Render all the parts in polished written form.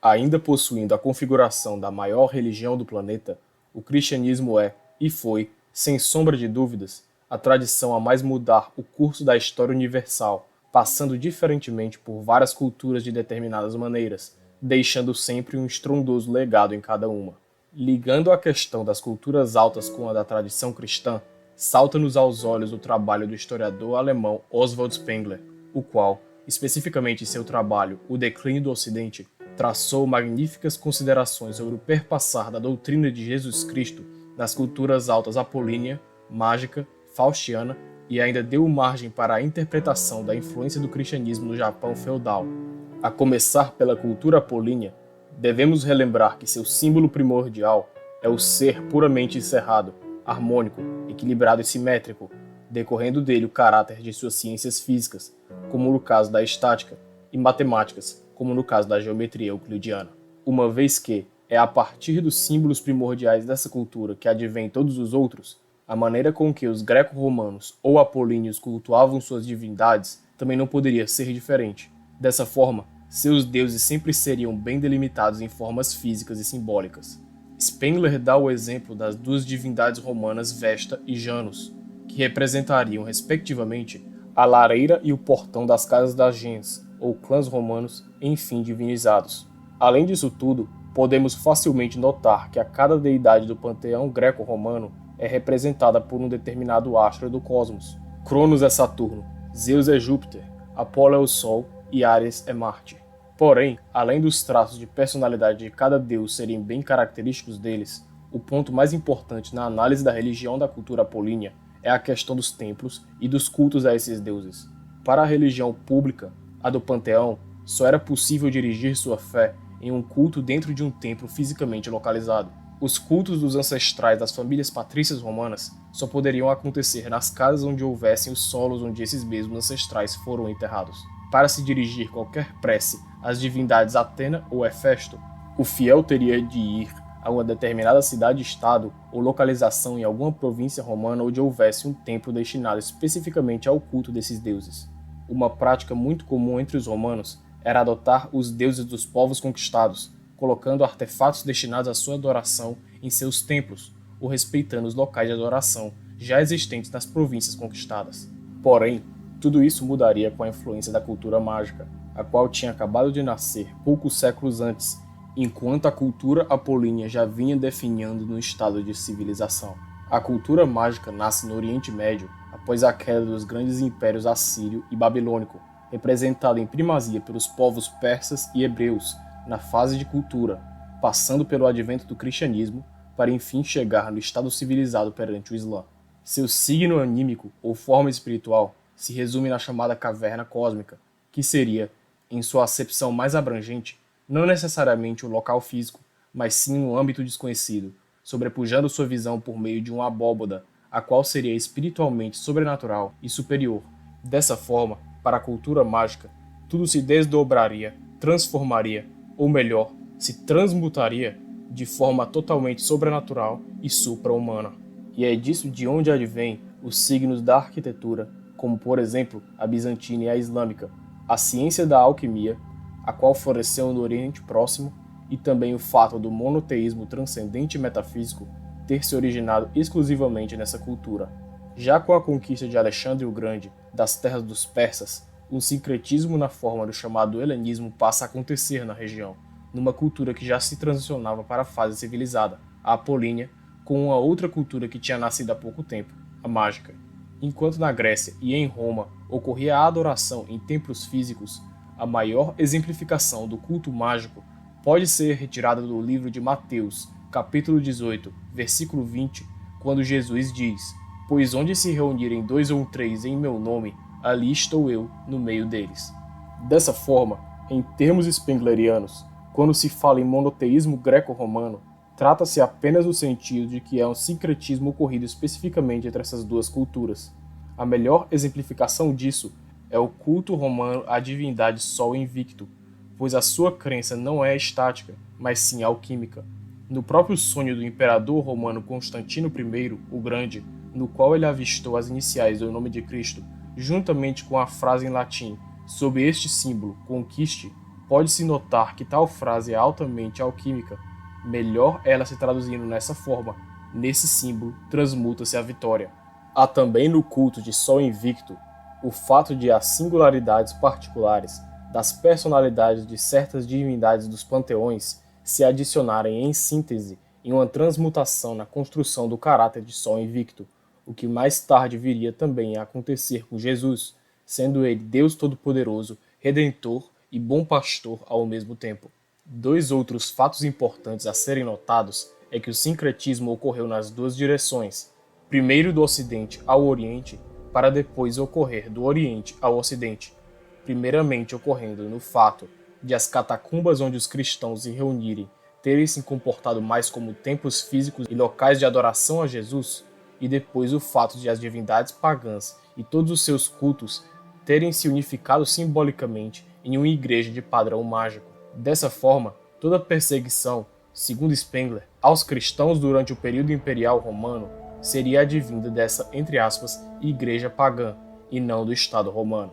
Ainda possuindo a configuração da maior religião do planeta, o cristianismo é, e foi, sem sombra de dúvidas, a tradição a mais mudar o curso da história universal, passando diferentemente por várias culturas de determinadas maneiras, deixando sempre um estrondoso legado em cada uma. Ligando a questão das culturas altas com a da tradição cristã, salta-nos aos olhos o trabalho do historiador alemão Oswald Spengler, o qual, especificamente em seu trabalho O Declínio do Ocidente, traçou magníficas considerações sobre o perpassar da doutrina de Jesus Cristo nas culturas altas apolínea, mágica, faustiana e ainda deu margem para a interpretação da influência do cristianismo no Japão feudal. A começar pela cultura apolínea, devemos relembrar que seu símbolo primordial é o ser puramente encerrado, harmônico, equilibrado e simétrico, decorrendo dele o caráter de suas ciências físicas, como no caso da estática, e matemáticas, como no caso da geometria euclidiana. Uma vez que é a partir dos símbolos primordiais dessa cultura que advém todos os outros, a maneira com que os greco-romanos ou apolíneos cultuavam suas divindades também não poderia ser diferente. Dessa forma, seus deuses sempre seriam bem delimitados em formas físicas e simbólicas. Spengler dá o exemplo das duas divindades romanas Vesta e Janus, que representariam, respectivamente, a lareira e o portão das casas das gens, ou clãs romanos, enfim divinizados. Além disso tudo, podemos facilmente notar que a cada deidade do panteão greco-romano é representada por um determinado astro do cosmos. Cronos é Saturno, Zeus é Júpiter, Apolo é o Sol e Áries é Marte. Porém, além dos traços de personalidade de cada deus serem bem característicos deles, o ponto mais importante na análise da religião da cultura apolínea é a questão dos templos e dos cultos a esses deuses. Para a religião pública, a do panteão, só era possível dirigir sua fé em um culto dentro de um templo fisicamente localizado. Os cultos dos ancestrais das famílias patrícias romanas só poderiam acontecer nas casas onde houvessem os solos onde esses mesmos ancestrais foram enterrados. Para se dirigir qualquer prece às divindades Atena ou Hefesto, o fiel teria de ir a uma determinada cidade-estado ou localização em alguma província romana onde houvesse um templo destinado especificamente ao culto desses deuses. Uma prática muito comum entre os romanos era adotar os deuses dos povos conquistados, colocando artefatos destinados à sua adoração em seus templos, ou respeitando os locais de adoração já existentes nas províncias conquistadas. Porém, tudo isso mudaria com a influência da cultura mágica, a qual tinha acabado de nascer poucos séculos antes, enquanto a cultura apolínea já vinha definhando no estado de civilização. A cultura mágica nasce no Oriente Médio após a queda dos grandes impérios assírio e babilônico, representado em primazia pelos povos persas e hebreus na fase de cultura, passando pelo advento do cristianismo para enfim chegar no estado civilizado perante o Islã. Seu signo anímico ou forma espiritual se resume na chamada caverna cósmica, que seria, em sua acepção mais abrangente, não necessariamente o local físico, mas sim um âmbito desconhecido, sobrepujando sua visão por meio de uma abóboda, a qual seria espiritualmente sobrenatural e superior. Dessa forma, para a cultura mágica, tudo se desdobraria, transformaria, ou melhor, se transmutaria de forma totalmente sobrenatural e supra-humana. E é disso de onde advém os signos da arquitetura, como por exemplo a bizantina e a islâmica, a ciência da alquimia, a qual floresceu no Oriente Próximo, e também o fato do monoteísmo transcendente e metafísico ter se originado exclusivamente nessa cultura. Já com a conquista de Alexandre o Grande das terras dos persas, um sincretismo na forma do chamado helenismo passa a acontecer na região, numa cultura que já se transicionava para a fase civilizada, a apolínea, com uma outra cultura que tinha nascido há pouco tempo, a mágica. Enquanto na Grécia e em Roma ocorria a adoração em templos físicos, a maior exemplificação do culto mágico pode ser retirada do livro de Mateus, capítulo 18, versículo 20, quando Jesus diz: "Pois onde se reunirem 2 ou 3 em meu nome, ali estou eu no meio deles." Dessa forma, em termos spenglerianos, quando se fala em monoteísmo greco-romano, trata-se apenas no sentido de que é um sincretismo ocorrido especificamente entre essas duas culturas. A melhor exemplificação disso é o culto romano à divindade Sol Invicto, pois a sua crença não é estática, mas sim alquímica. No próprio sonho do imperador romano Constantino I, o Grande, no qual ele avistou as iniciais do nome de Cristo, juntamente com a frase em latim, sob este símbolo, conquiste, pode-se notar que tal frase é altamente alquímica. Melhor ela se traduzindo nessa forma, nesse símbolo transmuta-se a vitória. Há também no culto de Sol Invicto o fato de as singularidades particulares das personalidades de certas divindades dos panteões se adicionarem em síntese em uma transmutação na construção do caráter de Sol Invicto, o que mais tarde viria também a acontecer com Jesus, sendo ele Deus Todo-Poderoso, Redentor e Bom Pastor ao mesmo tempo. Dois outros fatos importantes a serem notados é que o sincretismo ocorreu nas duas direções, primeiro do Ocidente ao Oriente, para depois ocorrer do Oriente ao Ocidente, primeiramente ocorrendo no fato de as catacumbas onde os cristãos se reunirem terem se comportado mais como templos físicos e locais de adoração a Jesus, e depois o fato de as divindades pagãs e todos os seus cultos terem se unificado simbolicamente em uma igreja de padrão mágico. Dessa forma, toda perseguição, segundo Spengler, aos cristãos durante o período imperial romano seria advinda dessa, entre aspas, igreja pagã, e não do Estado romano.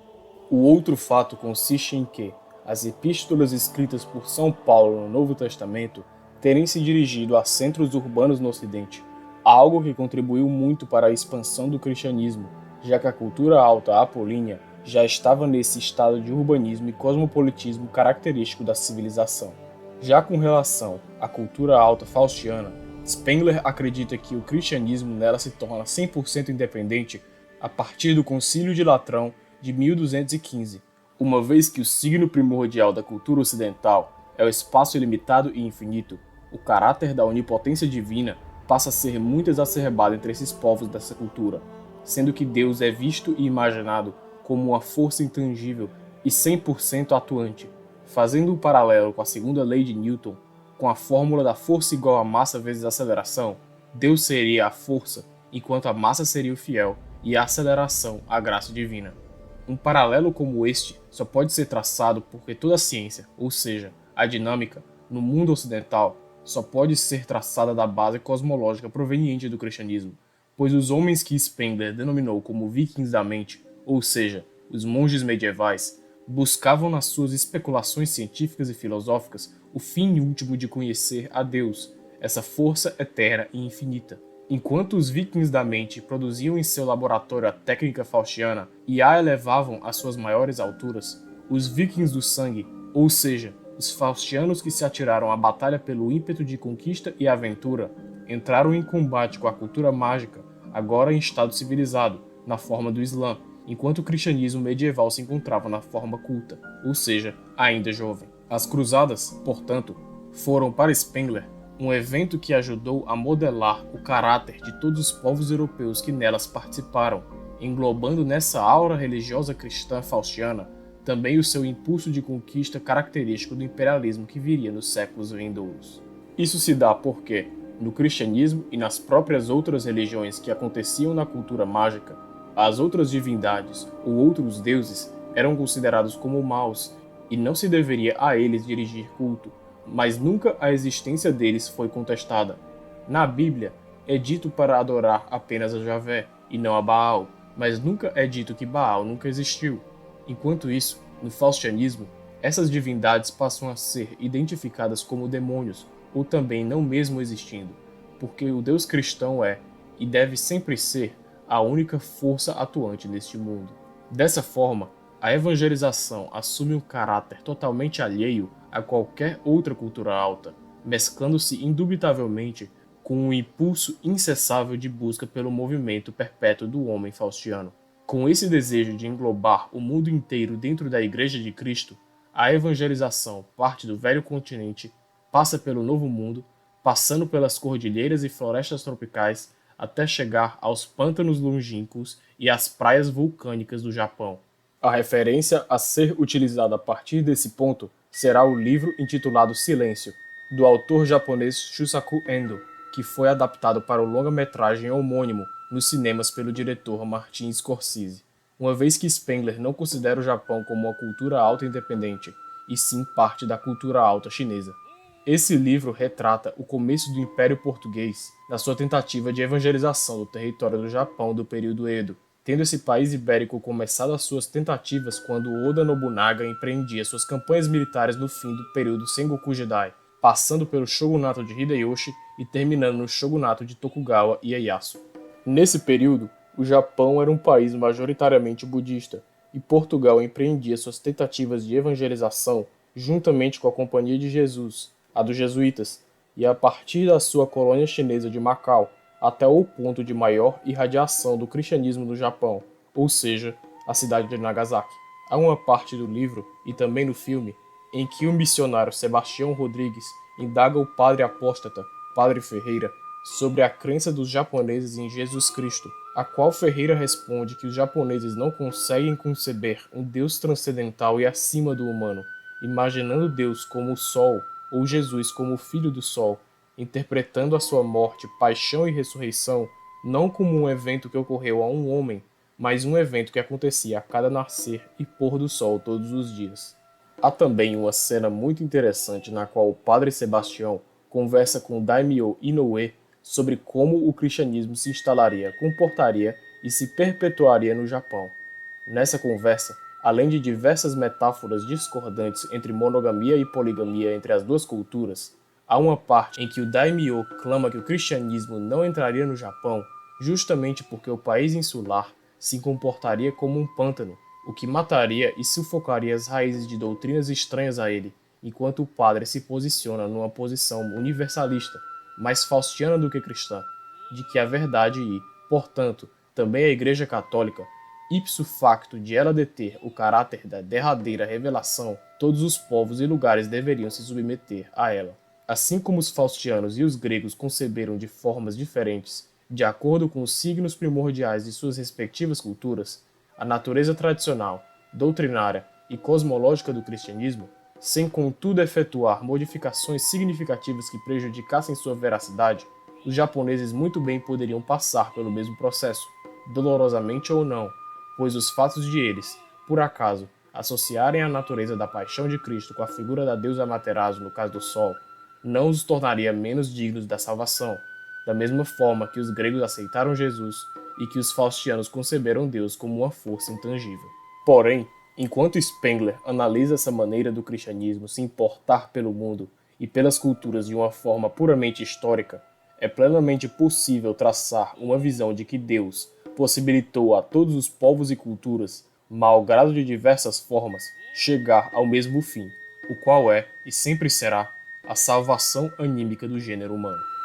O outro fato consiste em que as epístolas escritas por São Paulo no Novo Testamento terem se dirigido a centros urbanos no Ocidente, algo que contribuiu muito para a expansão do cristianismo, já que a cultura alta apolínea já estava nesse estado de urbanismo e cosmopolitismo característico da civilização. Já com relação à cultura alta faustiana, Spengler acredita que o cristianismo nela se torna 100% independente a partir do Concílio de Latrão de 1215, uma vez que o signo primordial da cultura ocidental é o espaço ilimitado e infinito. O caráter da onipotência divina passa a ser muito exacerbado entre esses povos dessa cultura, sendo que Deus é visto e imaginado como uma força intangível e 100% atuante, fazendo um paralelo com a segunda lei de Newton, com a fórmula da força igual a massa vezes aceleração. Deus seria a força, enquanto a massa seria o fiel e a aceleração a graça divina. Um paralelo como este só pode ser traçado porque toda a ciência, ou seja, a dinâmica, no mundo ocidental, só pode ser traçada da base cosmológica proveniente do cristianismo, pois os homens que Spengler denominou como vikings da mente, ou seja, os monges medievais, buscavam nas suas especulações científicas e filosóficas o fim último de conhecer a Deus, essa força eterna e infinita. Enquanto os vikings da mente produziam em seu laboratório a técnica faustiana e a elevavam às suas maiores alturas, os vikings do sangue, ou seja, os faustianos que se atiraram à batalha pelo ímpeto de conquista e aventura, entraram em combate com a cultura mágica, agora em estado civilizado, na forma do Islã, enquanto o cristianismo medieval se encontrava na forma culta, ou seja, ainda jovem. As cruzadas, portanto, foram para Spengler um evento que ajudou a modelar o caráter de todos os povos europeus que nelas participaram, englobando nessa aura religiosa cristã faustiana também o seu impulso de conquista característico do imperialismo que viria nos séculos vindouros. Isso se dá porque, no cristianismo e nas próprias outras religiões que aconteciam na cultura mágica, as outras divindades ou outros deuses eram considerados como maus e não se deveria a eles dirigir culto, mas nunca a existência deles foi contestada. Na Bíblia, é dito para adorar apenas a Javé e não a Baal, mas nunca é dito que Baal nunca existiu. Enquanto isso, no faustianismo, essas divindades passam a ser identificadas como demônios, ou também não mesmo existindo, porque o Deus cristão é, e deve sempre ser, a única força atuante neste mundo. Dessa forma, a evangelização assume um caráter totalmente alheio a qualquer outra cultura alta, mesclando-se indubitavelmente com um impulso incessável de busca pelo movimento perpétuo do homem faustiano. Com esse desejo de englobar o mundo inteiro dentro da Igreja de Cristo, a evangelização parte do velho continente, passa pelo Novo Mundo, passando pelas cordilheiras e florestas tropicais, até chegar aos pântanos longínquos e às praias vulcânicas do Japão. A referência a ser utilizada a partir desse ponto será o livro intitulado Silêncio, do autor japonês Shusaku Endo, que foi adaptado para o longa-metragem homônimo nos cinemas pelo diretor Martin Scorsese. Uma vez que Spengler não considera o Japão como uma cultura alta independente, e sim parte da cultura alta chinesa. Esse livro retrata o começo do Império Português na sua tentativa de evangelização do território do Japão do período Edo, tendo esse país ibérico começado as suas tentativas quando Oda Nobunaga empreendia suas campanhas militares no fim do período Sengoku Jidai, passando pelo shogunato de Hideyoshi e terminando no shogunato de Tokugawa Ieyasu. Nesse período, o Japão era um país majoritariamente budista, e Portugal empreendia suas tentativas de evangelização juntamente com a Companhia de Jesus, a dos jesuítas, e a partir da sua colônia chinesa de Macau, até o ponto de maior irradiação do cristianismo no Japão, ou seja, a cidade de Nagasaki. Há uma parte do livro, e também no filme, em que o missionário Sebastião Rodrigues indaga o padre apóstata, Padre Ferreira, sobre a crença dos japoneses em Jesus Cristo, a qual Ferreira responde que os japoneses não conseguem conceber um Deus transcendental e acima do humano, imaginando Deus como o Sol ou Jesus como o Filho do Sol, interpretando a sua morte, paixão e ressurreição não como um evento que ocorreu a um homem, mas um evento que acontecia a cada nascer e pôr do sol todos os dias. Há também uma cena muito interessante na qual o Padre Sebastião conversa com Daimyo Inoue sobre como o cristianismo se instalaria, comportaria e se perpetuaria no Japão. Nessa conversa, além de diversas metáforas discordantes entre monogamia e poligamia entre as duas culturas, há uma parte em que o Daimyo clama que o cristianismo não entraria no Japão justamente porque o país insular se comportaria como um pântano, o que mataria e sufocaria as raízes de doutrinas estranhas a ele, enquanto o padre se posiciona numa posição universalista, mais faustiana do que cristã, de que a verdade e, portanto, também a Igreja Católica, ipso facto de ela deter o caráter da derradeira revelação, todos os povos e lugares deveriam se submeter a ela. Assim como os faustianos e os gregos conceberam de formas diferentes, de acordo com os signos primordiais de suas respectivas culturas, a natureza tradicional, doutrinária e cosmológica do cristianismo, sem contudo efetuar modificações significativas que prejudicassem sua veracidade, os japoneses muito bem poderiam passar pelo mesmo processo, dolorosamente ou não, pois os fatos de eles, por acaso, associarem a natureza da paixão de Cristo com a figura da deusa Amaterasu no caso do Sol, não os tornaria menos dignos da salvação, da mesma forma que os gregos aceitaram Jesus e que os faustianos conceberam Deus como uma força intangível. Porém, enquanto Spengler analisa essa maneira do cristianismo se importar pelo mundo e pelas culturas de uma forma puramente histórica, é plenamente possível traçar uma visão de que Deus possibilitou a todos os povos e culturas, malgrado de diversas formas, chegar ao mesmo fim, o qual é, e sempre será, a salvação anímica do gênero humano.